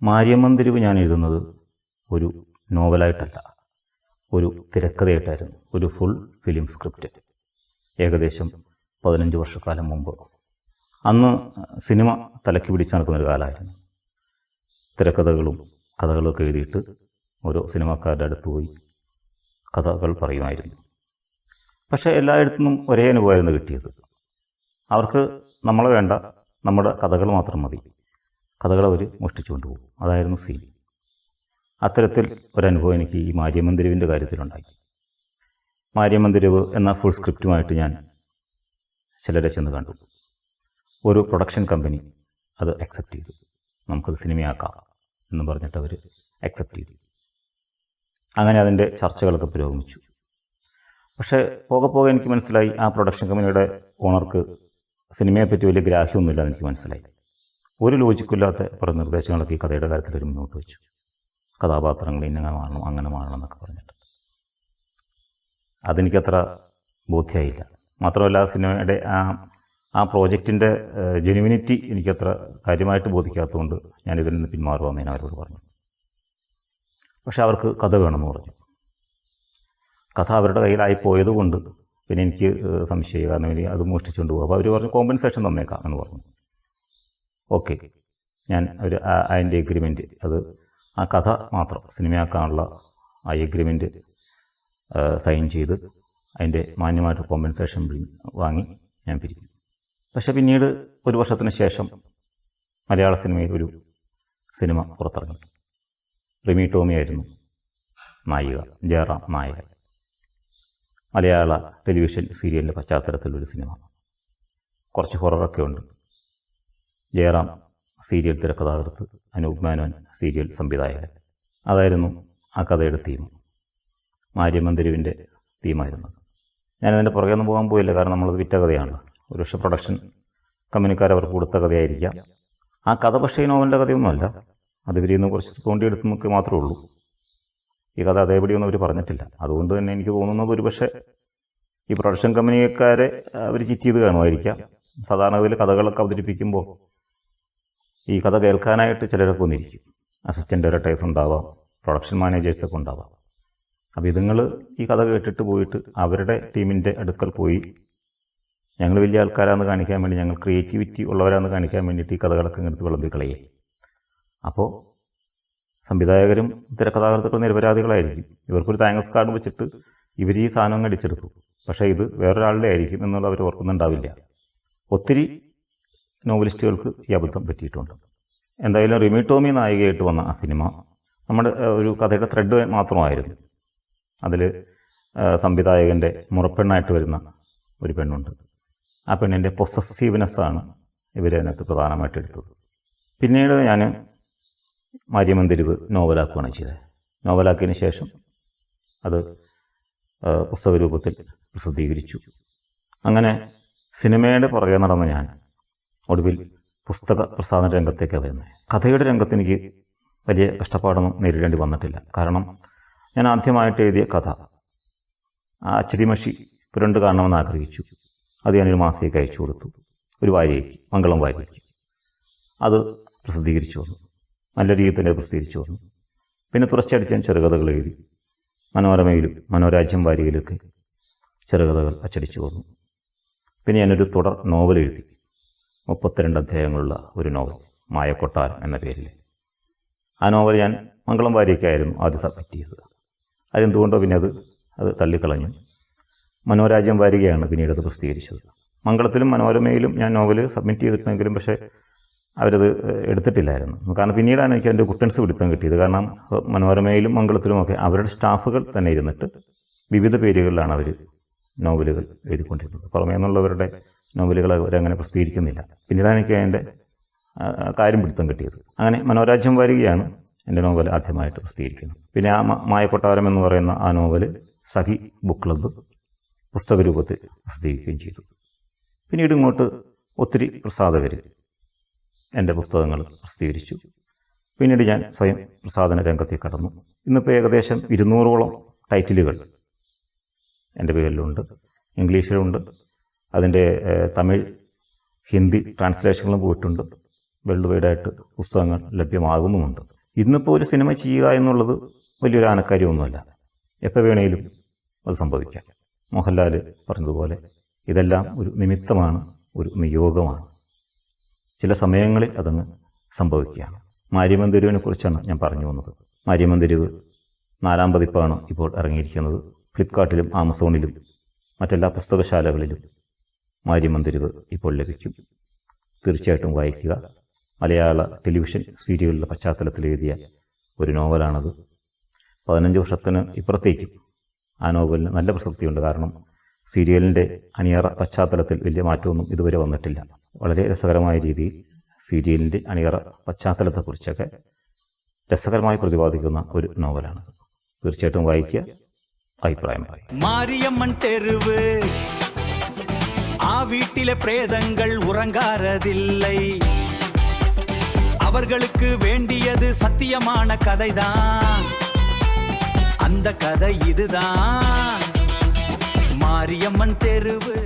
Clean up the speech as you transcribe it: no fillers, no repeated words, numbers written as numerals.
മാരിയമ്മൻ തെരുവ് ഞാൻ എഴുതുന്നത് ഒരു നോവലായിട്ടല്ല, ഒരു തിരക്കഥയായിട്ടായിരുന്നു. ഒരു ഫുൾ ഫിലിം സ്ക്രിപ്റ്റ്. ഏകദേശം 15 വർഷക്കാലം മുമ്പ്. അന്ന് സിനിമ തലയ്ക്ക് പിടിച്ച് നടക്കുന്നൊരു കാലമായിരുന്നു. തിരക്കഥകളും കഥകളൊക്കെ എഴുതിയിട്ട് ഓരോ സിനിമാക്കാരുടെ അടുത്ത് പോയി കഥകൾ പറയുമായിരുന്നു. പക്ഷേ എല്ലായിടത്തുനിന്നും ഒരേ അനുഭവമായിരുന്നു കിട്ടിയത്. അവർക്ക് നമ്മളെ വേണ്ട, നമ്മുടെ കഥകൾ മാത്രം മതി. കഥകൾ അവർ മോഷ്ടിച്ചു കൊണ്ടുപോകും. അതായിരുന്നു സീൻ. അത്തരത്തിൽ ഒരനുഭവം എനിക്ക് ഈ മാരിയമ്മൻ തെരുവിൻ്റെ കാര്യത്തിലുണ്ടായി. മാരിയമ്മൻ തെരുവ് എന്ന ഫുൾ സ്ക്രിപ്റ്റുമായിട്ട് ഞാൻ ചിലരെ ചെന്ന് കണ്ടു. ഒരു പ്രൊഡക്ഷൻ കമ്പനി അത് അക്സെപ്റ്റ് ചെയ്തു. നമുക്കത് സിനിമയാക്കാം എന്ന് പറഞ്ഞിട്ട് അവർ അക്സെപ്റ്റ് ചെയ്തു. അങ്ങനെ അതിൻ്റെ ചർച്ചകളൊക്കെ പുരോഗമിച്ചു. പക്ഷേ പോകെ പോകെ എനിക്ക് മനസ്സിലായി, ആ പ്രൊഡക്ഷൻ കമ്പനിയുടെ ഓണർക്ക് സിനിമയെപ്പറ്റി വലിയ ഗ്രാഹ്യമൊന്നുമില്ല എന്ന് എനിക്ക് മനസ്സിലായി. ഒരു ലോജിക്കില്ലാത്ത കുറേ നിർദ്ദേശങ്ങളൊക്കെ ഈ കഥയുടെ കാര്യത്തിൽ ഒരു മുന്നോട്ട് വെച്ചു. കഥാപാത്രങ്ങൾ ഇങ്ങനെ മാറണം, അങ്ങനെ മാറണം എന്നൊക്കെ പറഞ്ഞിട്ട്. അതെനിക്കത്ര ബോധ്യമായില്ല. മാത്രമല്ല, സിനിമയുടെ ആ പ്രോജക്റ്റിൻ്റെ ജെനുവിനിറ്റി എനിക്കത്ര കാര്യമായിട്ട് ബോധിക്കാത്തതുകൊണ്ട് ഞാനിതിൽ നിന്ന് പിന്മാറുമെന്ന് ഞാൻ അവരോട് പറഞ്ഞു. പക്ഷെ അവർക്ക് കഥ വേണമെന്ന് പറഞ്ഞു. കഥ അവരുടെ കയ്യിലായി പോയതുകൊണ്ട് പിന്നെ എനിക്ക് സംശയമായി. കാരണം ഇനി അത് മോഷ്ടിച്ചുകൊണ്ട് പോകും. അപ്പോൾ അവർ പറഞ്ഞു കോമ്പൻസേഷൻ തന്നേക്കാം എന്ന് പറഞ്ഞു. ഓക്കെ, ഞാൻ അതിൻ്റെ എഗ്രിമെൻറ്റ്, അത് ആ കഥ മാത്രം സിനിമയാക്കാനുള്ള ആ എഗ്രിമെൻറ്റ് സൈൻ ചെയ്ത് അതിൻ്റെ മാന്യമായിട്ട് കോമ്പൻസേഷൻ വാങ്ങി ഞാൻ പിരിക്കും. പക്ഷേ പിന്നീട് 1 വർഷത്തിന് ശേഷം മലയാള സിനിമയിൽ ഒരു സിനിമ പുറത്തിറങ്ങി. റിമി ടോമി ആയിരുന്നു നായിക, ജയറാം നായകൻ. മലയാള ടെലിവിഷൻ സീരിയലിൻ്റെ പശ്ചാത്തലത്തിലൊരു സിനിമ. കുറച്ച് ഹൊററൊക്കെ ഉണ്ട്. ജയറാം സീരിയൽ തിരക്കഥാകൃത്ത്, അനൂപ് മേനോൻ സീരിയൽ സംവിധായകൻ. അതായിരുന്നു ആ കഥയുടെ തീം. മാരിയമ്മൻ തെരുവിൻ്റെ തീമായിരുന്നത്. ഞാനതിൻ്റെ പുറകെ ഒന്നും പോകാൻ പോയില്ല, കാരണം നമ്മളത് വിറ്റ കഥയാണല്ലോ. ഒരുപക്ഷെ പ്രൊഡക്ഷൻ കമ്പനിക്കാരവർക്ക് കൊടുത്ത കഥയായിരിക്കാം. ആ കഥ പക്ഷേ ഈ നോവലിൻ്റെ കഥയൊന്നുമല്ല. അത് ഇവരിൽ നിന്ന് കുറച്ച് തോണ്ടിയെടുത്ത് നോക്കി മാത്രമേ ഉള്ളൂ. ഈ കഥ അതേപടിയൊന്നും അവർ പറഞ്ഞിട്ടില്ല. അതുകൊണ്ട് തന്നെ എനിക്ക് തോന്നുന്നത് ഒരുപക്ഷെ ഈ പ്രൊഡക്ഷൻ കമ്പനിക്കാരെ അവർ ചിറ്റ് ചെയ്ത് കാണുമായിരിക്കാം. സാധാരണഗതിയിൽ കഥകളൊക്കെ അവതരിപ്പിക്കുമ്പോൾ ഈ കഥ കേൾക്കാനായിട്ട് ചിലരൊക്കെ ഒന്നിരിക്കും. അസിസ്റ്റൻ്റ് ഡയറക്ടേഴ്സ് ഉണ്ടാവാം, പ്രൊഡക്ഷൻ മാനേജേഴ്സൊക്കെ ഉണ്ടാവാം. അപ്പോൾ ഇതുങ്ങൾ ഈ കഥ കേട്ടിട്ട് പോയിട്ട് അവരുടെ ടീമിൻ്റെ അടുക്കൽ പോയി ഞങ്ങൾ വലിയ ആൾക്കാരാന്ന് കാണിക്കാൻ വേണ്ടി, ഞങ്ങൾ ക്രിയേറ്റിവിറ്റി ഉള്ളവരാന്ന് കാണിക്കാൻ വേണ്ടിയിട്ട് ഈ കഥകളൊക്കെ എടുത്ത് വിളമ്പിക്കളയേ. അപ്പോൾ സംവിധായകരും തിരക്കഥാകൃത്തുക്കളും നിരപരാധികളായിരിക്കും. ഇവർക്കൊരു താങ്ക്സ് കാർഡ് വെച്ചിട്ട് ഇവർ ഈ സാധനം അടിച്ചെടുത്തു. പക്ഷേ ഇത് വേറൊരാളുടെ ആയിരിക്കും എന്നുള്ളത് അവർ ഓർക്കുന്നുണ്ടാവില്ല. ഒത്തിരി നോവലിസ്റ്റുകൾക്ക് ഈ അബദ്ധം പറ്റിയിട്ടുണ്ട്. എന്തായാലും റിമി ടോമി നായികയായിട്ട് വന്ന ആ സിനിമ നമ്മുടെ ഒരു കഥയുടെ ത്രെഡ് മാത്രമായിരുന്നു. അതിൽ സംവിധായകൻ്റെ മുറപ്പെണ്ണായിട്ട് വരുന്ന ഒരു പെണ്ണുണ്ട്. ആ പെണ്ണിൻ്റെ പൊസസീവ്നെസ്സാണ് ഇവരതിനകത്ത് പ്രധാനമായിട്ട് എടുത്തത്. പിന്നീട് ഞാൻ മാരിയമ്മൻ തെരുവ് നോവലാക്കുകയാണ് ചെയ്തത്. നോവലാക്കിയതിന് ശേഷം അത് പുസ്തക രൂപത്തിൽ പ്രസിദ്ധീകരിച്ചു. അങ്ങനെ സിനിമയുടെ പുറകെ നടന്ന ഞാൻ ഒടുവിൽ പുസ്തക പ്രസാധന രംഗത്തേക്ക് വരുന്നത്. കഥയുടെ രംഗത്ത് എനിക്ക് വലിയ കഷ്ടപ്പാടൊന്നും നേരിടേണ്ടി വന്നിട്ടില്ല. കാരണം ഞാൻ ആദ്യമായിട്ട് എഴുതിയ കഥ ആ അച്ചടിമഷി പുരണ്ട് കാണണമെന്ന് ആഗ്രഹിച്ചു. അത് ഞാനൊരു മാസികയ്ക്ക് അയച്ചു കൊടുത്തു, ഒരു വാരികയ്ക്ക്, മംഗളം വാരികയ്ക്ക്. അത് പ്രസിദ്ധീകരിച്ചു വന്നു. നല്ല രീതിയിൽ തന്നെ പ്രസിദ്ധീകരിച്ചു വന്നു. പിന്നെ തുടർച്ചയായിട്ട് ഞാൻ ചെറുകഥകൾ എഴുതി. മനോരമയിലും മനോരാജ്യം വാരികയിലൊക്കെ ചെറുകഥകൾ അച്ചടിച്ചു വന്നു. പിന്നെ ഞാനൊരു തുടർ നോവൽ എഴുതി. 32 അധ്യായങ്ങളുള്ള ഒരു നോവൽ, മായക്കൊട്ടാരം എന്ന പേരിൽ. ആ നോവൽ ഞാൻ മംഗളം വാരികയ്ക്കായിരുന്നു ആദ്യം സബ്മിറ്റ് ചെയ്തത്. അതെന്തുകൊണ്ടോ പിന്നെ അത് തള്ളിക്കളഞ്ഞു. മനോരാജ്യം വാരികയാണ് പിന്നീട് അത് പ്രസിദ്ധീകരിച്ചത്. മംഗളത്തിലും മനോരമയിലും ഞാൻ നോവൽ സബ്മിറ്റ് ചെയ്തിട്ടുണ്ടെങ്കിലും പക്ഷേ അവരത് എടുത്തിട്ടില്ലായിരുന്നു. കാരണം പിന്നീടാണ് എനിക്ക് അതിൻ്റെ കുട്ടൻസ് പിടുത്തം കിട്ടിയത്. കാരണം മനോരമയിലും മംഗളത്തിലുമൊക്കെ അവരുടെ സ്റ്റാഫുകൾ തന്നെ ഇരുന്നിട്ട് വിവിധ പേരുകളിലാണ് അവർ നോവലുകൾ എഴുതിക്കൊണ്ടിരുന്നത്. പുറമേ നിന്നുള്ളവരുടെ നോവലുകൾ അവരങ്ങനെ പ്രസിദ്ധീകരിക്കുന്നില്ല. പിന്നീടാണ് എനിക്ക് അതിൻ്റെ കാര്യം പിടുത്തം കിട്ടിയത്. അങ്ങനെ മനോരാജ്യം വാരികയാണ് എൻ്റെ നോവൽ ആദ്യമായിട്ട് പ്രസിദ്ധീകരിക്കുന്നത്. പിന്നെ ആ മായക്കൊട്ടാരം എന്ന് പറയുന്ന ആ നോവൽ സഖി ബുക്ക് ക്ലബ്ബ് പുസ്തക രൂപത്തിൽ പ്രസിദ്ധീകരിക്കുകയും ചെയ്തു. പിന്നീട് ഇങ്ങോട്ട് ഒത്തിരി പ്രസാധകർ എൻ്റെ പുസ്തകങ്ങൾ പ്രസിദ്ധീകരിച്ചു. പിന്നീട് ഞാൻ സ്വയം പ്രസാധന രംഗത്തേക്ക് കടന്നു. ഇന്നിപ്പോൾ ഏകദേശം 200ഓളം ടൈറ്റിലുകൾ എൻ്റെ പേരിലുണ്ട്. ഇംഗ്ലീഷിലുണ്ട്, അതിൻ്റെ തമിഴ് ഹിന്ദി ട്രാൻസ്ലേഷനുകളും പോയിട്ടുണ്ട്. വേൾഡ് വൈഡായിട്ട് പുസ്തകങ്ങൾ ലഭ്യമാകുന്നുമുണ്ട്. ഇന്നിപ്പോൾ ഒരു സിനിമ ചെയ്യുക എന്നുള്ളത് വലിയൊരു ആനക്കാര്യമൊന്നുമല്ല. എപ്പോൾ വേണേലും അത് സംഭവിക്കാം. മോഹൻലാൽ പറഞ്ഞതുപോലെ ഇതെല്ലാം ഒരു നിമിത്തമാണ്, ഒരു നിയോഗമാണ്. ചില സമയങ്ങളിൽ അതങ്ങ് സംഭവിക്കുകയാണ്. മാരിയമ്മൻ തെരുവിനെ കുറിച്ചാണ് ഞാൻ പറഞ്ഞു വന്നത്. മാരിയമ്മൻ തെരുവ് 4ാം പതിപ്പാണ് ഇപ്പോൾ ഇറങ്ങിയിരിക്കുന്നത്. ഫ്ലിപ്കാർട്ടിലും ആമസോണിലും മറ്റെല്ലാ പുസ്തകശാലകളിലും മാരിയമ്മൻ തെരുവ് ഇപ്പോൾ ലഭിക്കും. തീർച്ചയായിട്ടും വായിക്കുക. മലയാള ടെലിവിഷൻ സീരിയലുകളുടെ പശ്ചാത്തലത്തിൽ എഴുതിയ ഒരു നോവലാണത്. 15 വർഷത്തിന് ഇപ്പുറത്തേക്കും ആ നോവലിന് നല്ല പ്രസക്തിയുണ്ട്. കാരണം സീരിയലിൻ്റെ അണിയറ പശ്ചാത്തലത്തിൽ വലിയ മാറ്റമൊന്നും ഇതുവരെ വന്നിട്ടില്ല. വളരെ രസകരമായ രീതിയിൽ സീരിയലിൻ്റെ അണിയറ പശ്ചാത്തലത്തെക്കുറിച്ചൊക്കെ രസകരമായി പ്രതിപാദിക്കുന്ന ഒരു നോവലാണത്. തീർച്ചയായിട്ടും വായിക്കുക, അഭിപ്രായം പറയും. മാരിയമ്മൻ തെരുവ്, ആ വീട്ടിലെ പ്രേതങ്ങൾ ഉറங்காறதில்லை. அவர்களுக்கு வேண்டியது சத்தியமான கதைதான். அந்த கதை இதுதான், மாரியம்மன் தெருவு.